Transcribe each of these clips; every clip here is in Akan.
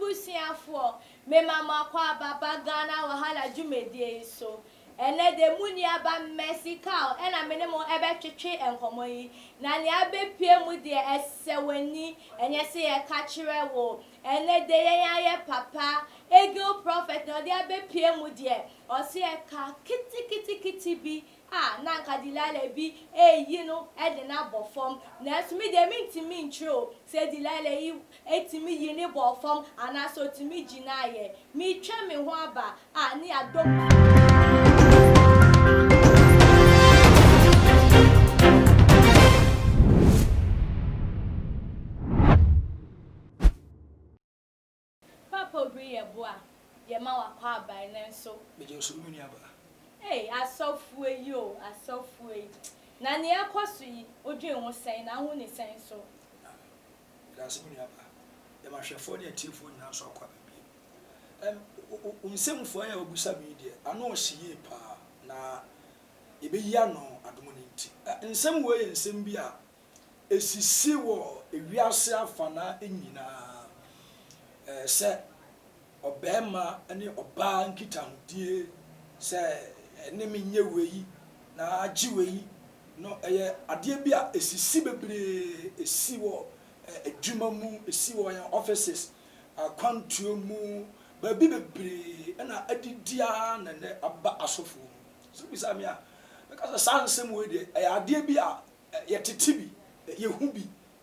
ebusiafo me mama kwa baba Ghana wahala jumedie so ene de muni aba Mexico ena mene mo ebe twetwe enkomo yi na ne abepie mu de esewani enye se ye ka kire wo ene de ye papa ego prophet no de abepie mu de o se ye ka kiti bi na nkadilale bi yi no e de na bofom na so me de mintimi ntro se dilale yi etimi yi ni bofom ana so timi ginaye mi twa me ho aba ni adom Obriye boa ye ma wakwa aban nenso meje so muni aba asofue yo asofue na ne akoso yi odwe ho sen na ho ne sen so da se muni aba ye ma hwefo ne atifo nyina so akwa bia unsemfo ya obusa mi de ano ohye pa na ebeyi ano adomo ne nti nsem wo ye nsem bi a esisi wo ewiase afana enyina se obema ene oba nkita hodie se ene menye weyi na agi weyi no eye ade bi a esisi bebre esi wo adwuma mu esi wo yan offices akwantuo mu ba bi bebre na adidia na ne aba asofo so bisa me a because sansem we de ade bi a yetete bi yehu bi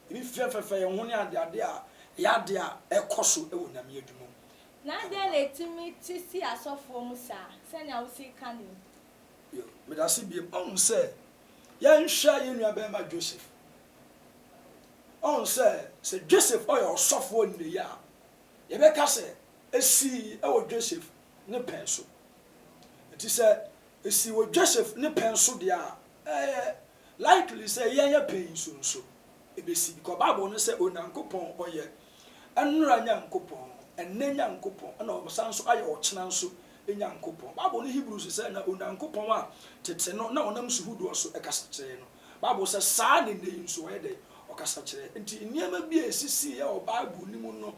ebi fefefe ye ho ne ade a yade a ekoso ewo na me adwuma na de letimi tisi asofo mu sa se na wo si kan yo me da se bi on se ya nhwa ye nua be ma Joseph on se Joseph oyo osofo ni ya ye be ka se esi e wo Joseph ne penso enti se esi wo Joseph ne penso de a likely say ye penso nso e be si because Bible no say onankopon oye enura nyankopon enenya nkopon na obosanso aye ochena nso enya nkopon Bible no Hebrews say na onankopon a tete no na onam suhudu so ekasa kire no Bible say saa ne ne nso oye de okasa kire enti niema bi esisi ya o Bible ni mu no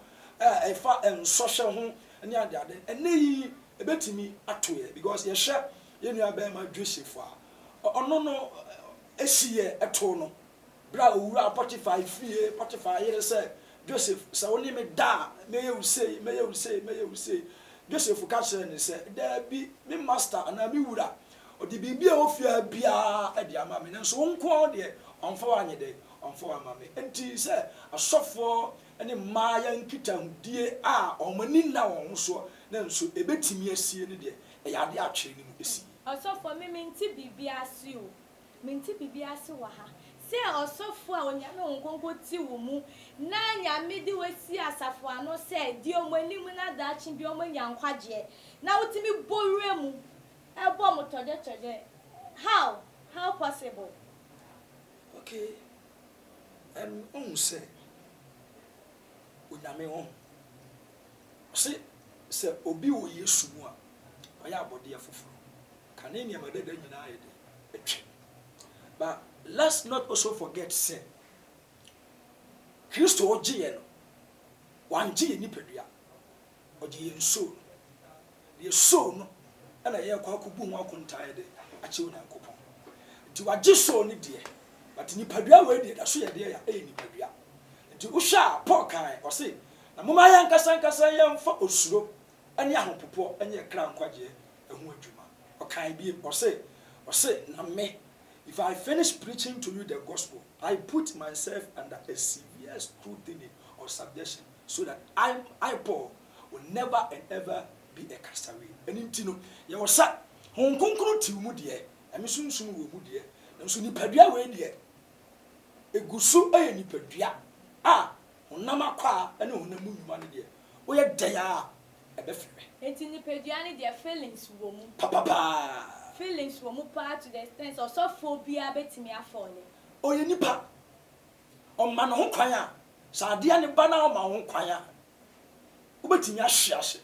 efa ensohwe ho ne ade eneyi ebetimi atoye because ye hwe ye nua ba ma Joseph a ono no esiye eto no bra owura Potiphar fie Potiphar ye say Joseph sa woni me da me you say Joseph ka kire ne say da bi me master ana me wura odi bibia ofia bia e dia ma me nso wonko de onfa wanye de onfa wa ma me enti say asofo ene maaya nkita hudie a omani na won so na nso ebetimi asie ne de e yade atwere ne mu esi asofo me menti bibia asi o menti bibia asi wa ha se osofo a onyame onkonko ti wo mu na nyame di wesi asafo ano se di omani mu na dachi bi omanya nkwaje na wotimi borue mu ebo motode how possible okay on say onyame ho se obi wo Yesu mu a oya abode afoforo kane ne amadada nyina ayede etwe but let's not also forget sin Kristo ogiye no wangiye nipadua ogiye nso ye so no ana ye kwa kubu ho akontae de ache onankopon nti wagi so ne de but nipadua we de da so ye de ya nipadua nti usha Paul kan o se na moma ya nkasa ya mfa osuro ani ahopopo anye kra nkwaje ehu adwuma o kan bi o se na me if I finish preaching to you the gospel, I put myself under a severe scrutiny or subjection so that I Paul, will never and ever be a castaway. And intino, you was sat, Hong Kong to Mudia, and Miss Sumu Mudia, and Sunni Padia Wadia. A gusu a nipadia. Unama and Unamu money dear. We are there, a befre. It's in the pediani their feelings, woman. Papa. Feelings will move part to the extent of so phobia betting falling. Oh, you nipa. On man home choir. Sadia ni banner on my own choir. Ubetin ya shash.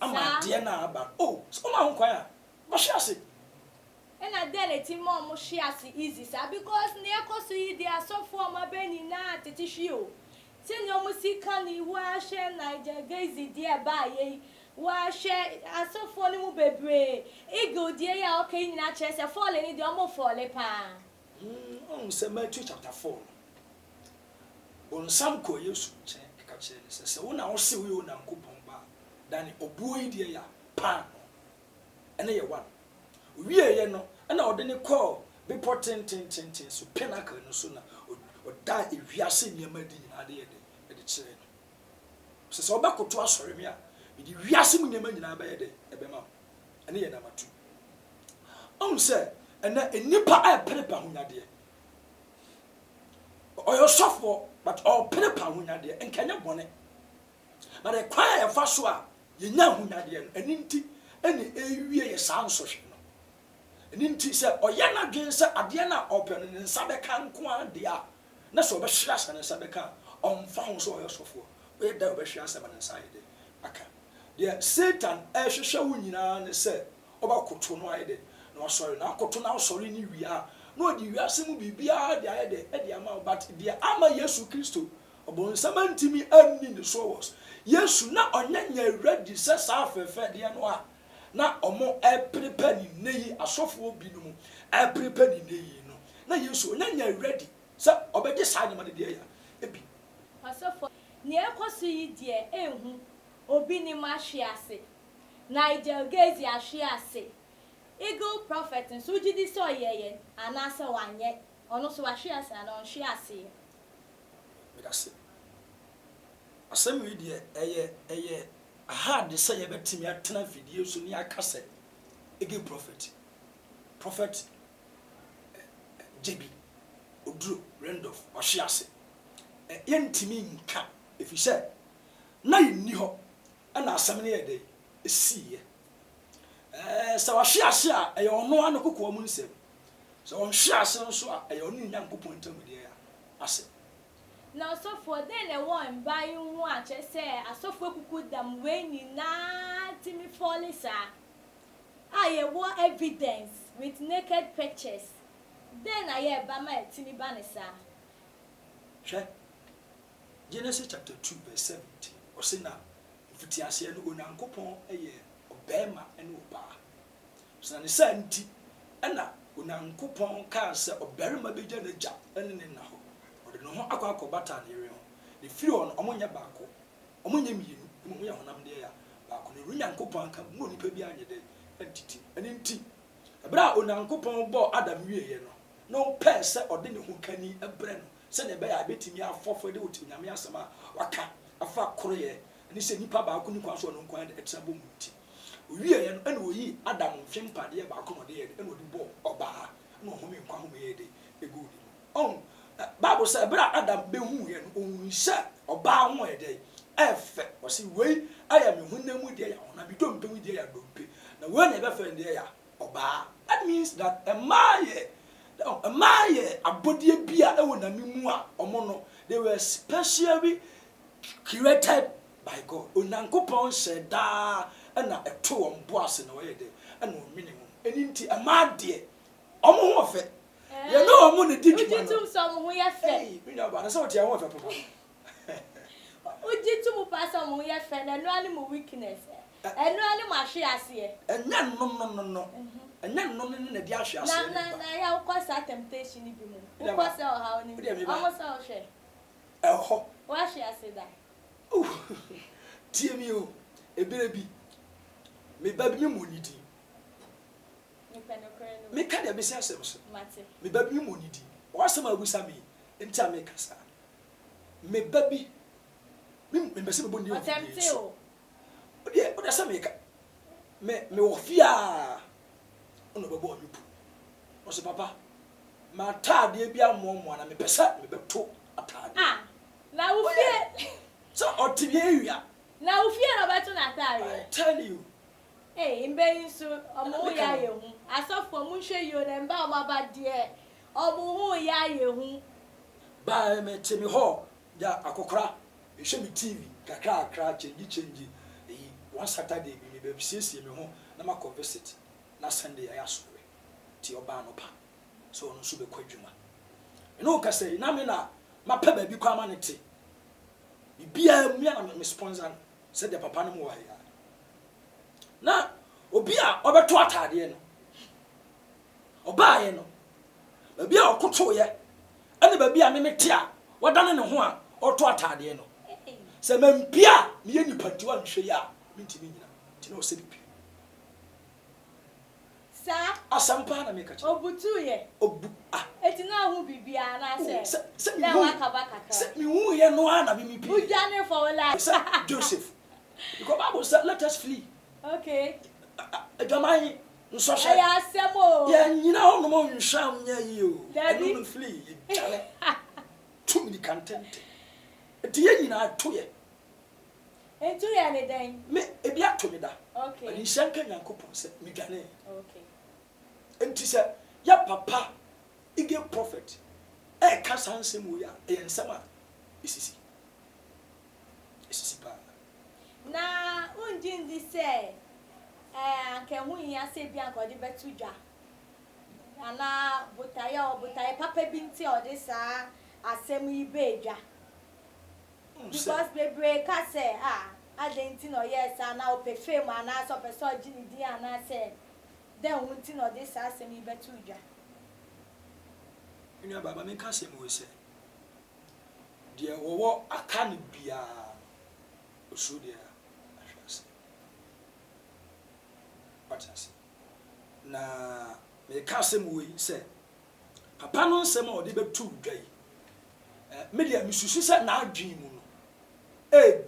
I'm a dear now, but oh, so my own choir. What shall I say? And I then a team more she easy, sir, because near cost they are so for my benny na tissue. Senior musika ni wa share Niger gaze dia ba ye wa share asofo ni mu bebre ego dia ya okay nyina chese fall ni dia mo fall pa on se Matthew chapter 4 on sam ko Yesu che ka che se wona wo se wo na nkopon ba dan obuo yi dia ya pa ene ye one wie ye no na ode ne call be potent so pinnacle no so na oda ewiase niam adi nyina de ye de kire no se oba koto asore me a di wiase mu niam nyina ba ye de ebema ene ye na matu on se ena enipa a perepa hunyade oyo sofo but all perepa hunyade enkanya bone but e kwa ya fa so a ye nya hunyade no eni nti ene ewie ye sa nsohwe no eni nti se oye na dwen se ade na open ne nsa be kan ko ade a na so be hira sa ne nsa be kan omfa ho so oyo sofo we da be hira sa ba ne nsa ide aka de Satan ehwehwe wo nyina ne se oba koto no ayede no sorry na koto na sorry ni wia no di wiase mu bibia de ayede e de ama but de ama Yesu Kristo obon samantimi anni ne so was Yesu na onyanya ready se sa fefe de no a na omo e prepare ni neyi asofo bi no mu e prepare ni neyi no na Yesu onyanya ready se obede sa nyama de ya ebi asofo ne ekoso yi de ehu obi ni ma hwiase Nigel Gaze ahwiase Eagle prophet nso gidi so yeye anase wanye ono so ahwiase ana onhwiase medase asem wi de eye aha de say ye betimi atena fidie so ni akase Eagle prophet JB Oduro Randolph ahwiase ye ntimi nka efise na yini ho ana asem ne ye de esiye sa wahwiase a eye ono an kokko mu nsem so wonhwiase nso a eye ono nyankopon ntamde ya ase na asofo den e won ban hu a che se asofo kuku dam we nyina timi folisa aye wo evidence with naked pictures then aye ba ma timi banisa hwe Genesis chapter 2 verse 17 osina mfitiase no onyankopon eye obema ene oba so na se nti ena onyankopon ka se oberima beja na ja ene ne na ho ode no ho akwa na ere ho ne firi on omonya baako omonya mienu mo ya honam de ya baako ne onyankopon ka mo nipa bi anye de entity ene nti ebra onyankopon bo Adam wieye no pe se ode ne ho kani ebre no se ne be ya betimi afofo de otinyame asema waka afa koroye ni se nipa baako ni kwaso no nkwan de etabo muti owie no ene oyi Adam mfempade ba ko no de ene odi bo oba na ohome nkwa ho me de egu on Bible say bra Adam be hu ye no onhye oba ho e de efe o se wei aya me hunamu de ya ona bi dompe mu de ya dompe na we na be fe de ya oba that means that a maye abodie bia e wona mimu a omo no they were specially created by God onankopon sheda na eto ombo ase na we de na o minimum eni nti amade omo ho fe ye no omo ne didwuma no ujitum so mo ho ye fe mi na ba na se o tie ho fe papa ujitum pa so mo ye fe na no ani mo weakness eno ani mo ahwiase enya no enya no na di ahwiase na ya ko sa temptation bi mu ko sa o ha oni omo sa o hwe eho wa ahwiase da tie mi o ebere bi me ba bi mu nidi me ka de be se asem so me ba bi mu nidi o asem agusa mi enti a me kasa me ba bi me be se me bondi o tempte o de se me ka me wo fia ono babo o mipu o se papa ma taade bi amomo na me pesa me beto ataade na wo fie so otibie ewia na wo fie na beto na ataade tell you mbe so omo ya ye hu asofo mu hwe yo na mba omo ba de omo hu ya ye hu ba me temi ho ya akokora ehwe mi TV kakra change one Saturday bi me be siesie me ho na ma visit na Sunday ya sore ti oba no pa so no so be kwadwuma eno ka say na me na ma pa ba bi kwa ma ne te me na me sponsor said the papa no mo ya na obi a obeto atade no obaaye no baby a okoto ye ene baby a me mete a wadane ne ho a oto atade no se mampia me ye nipa ti wa nhwe ya mentimi nyina ti na o se bibi sa asampa na me ka chi obutu ye obu eti na hu bibia na se me hu ye no ana bi mi bi ujane for life Joseph because Bible said let us flee okay adwamai nso hye ya asemo ya nyina ho no mo nhwam nya yi o Daddy. no flee tale too many content eti ye nyina to ye entu ya ne den me ebi ato me da okay ani shanka nyankopon se me dwane okay enti se ya papa ige prophet e ka sansem wo ya e nsama isisi pa na unji ndi se anke hu ya se bi anko de betudwa ana butaye papa bi nti ode sa asem yi bedwa because bebre ka se adenti no yes ana ope fame ana so person gini di ana se den hu nti no de sa asem yi betudwa inu baba me ka se mo se de wo aka ne bia osu de ahwase patasi na me ka se mo yi se papa no nsem a ode betu dwa yi media misusu se na adwen mu no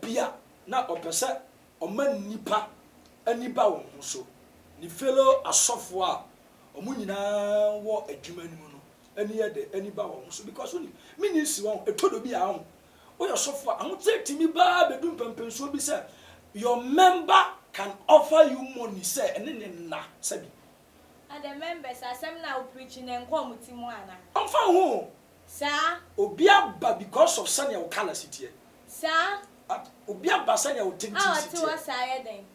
bia na opese oman nipa aniba wo ho so ni fellow asofo a omu nyina wo adwuma ni mu no ani ye de aniba wo ho so because oni minisi won etodo bi a ho o yosofo a ho timi ba bedum pempenso bi se your member can offer you money say ene ne na sabi and the members asem na preaching en kom timu ana amfa ho sa obi aba because of sanya wo kala sitie sa obi aba sanya wo tinti sitie ti wa sa ye den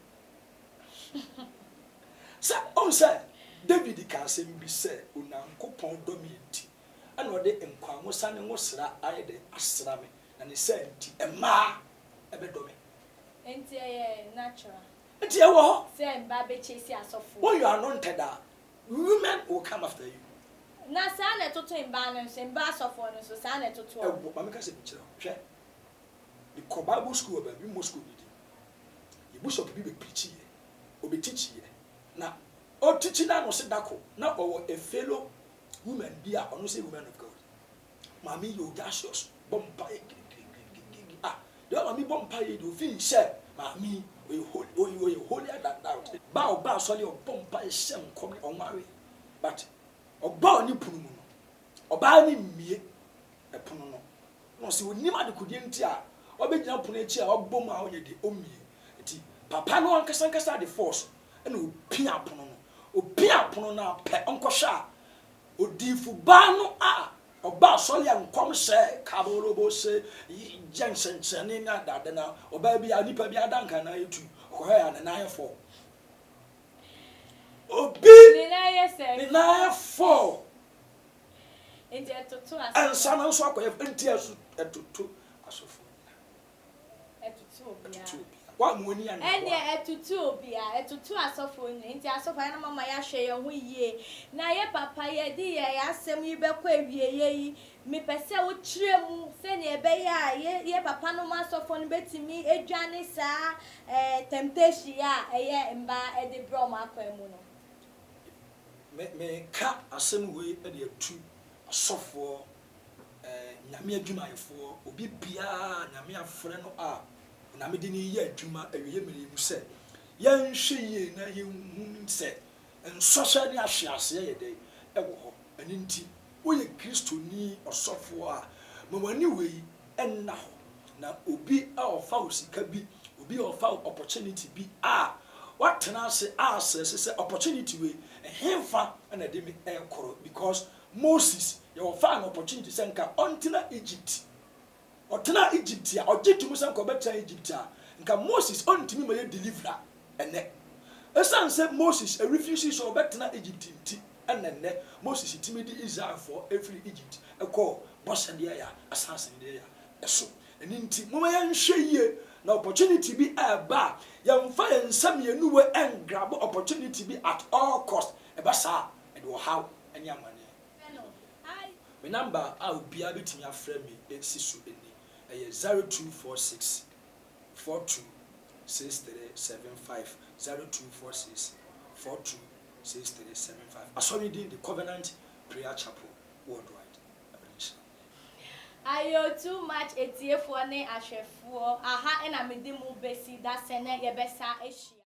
sa on say David ka asem bi se onankopon dominant ana ode enkwa wo sane wo sra aye de asra me na ne say nti ema ebe do me enti natural nti e wo say mba be chesi asofo when you are anointed women will come after you na sa na toto mba no se mba asofo no so sa na toto e wo ma me ka se bi kire hwe the Bible school ba bi Moscow bi di e bishop bi be preach ye obi teach ye na o teach na no se dako na o a fellow woman bi a ono say woman of God mami yo gaseous bomba the mami bomba ye do fin share mami we holy that ba so le bomba shem come on marry but oba ni punu mu no oba ni mie e punu no se onima de kodie nti a obegina punu echi a obom a onye de omie enti papa no ankasa de force na opia punu na pe onkosha odifu ba no a oba so le nkom hye kaborobo se jensenchene na dade na oba bi anipa bi adanka na yetu okoya ya na yefo obi ni na yefo enti etoto ansa na so akoya enti asu etoto asofo etoto obia wa mu oni an ene etoto obia etoto asofo enti asofo na mama ya hwe ye ho yie na ye papa ye di ye asem yi bekọ awie yi me pese wo kire mu se ne ebe ya ye papa no ma asofo no betimi edwane sa temptation ya eye mba e de bro ma akwa mu no me ka asem we e de atu asofo nyame adwumayefo obi bia nyame afre no a na me de ni ye adwuma awie mere mu se yan hwe na ye hu se nsosha ni ahwease ye de e wo ho ani nti wo ye kristoni osofo a mamani we enna ho na obi a ofa osika bi obi a ofa opportunity bi a watena ase access se opportunity we hemfa na de me enkoro because Moses you ofa an opportunity senka ontina Egypt otena Egypt a ojetumu senka obeta Egypt a nka Moses ontimi ma ye deliver ene esan se Moses refuse so obetena Egypt nti enne Moses timi di Israel for every Egypt eko bosade ya assassin de ya eso eni nti moma ya nhwe yie na opportunity bi eba yɛmfa yɛn nsɛm yɛnu we engrab opportunity bi at all cost eba saa ɛde wɔ haw ɛne amane me number a obia betimi afrɛ me esi so eni ɛyɛ 0246 426375 0246 426375 asɔre din the Covenant Prayer Chapel worldwide. Ayo too much etiefoɔ ne ahwɛfoɔ aha ɛna mede mu besi da sɛ na yɛbɛsa ahyia.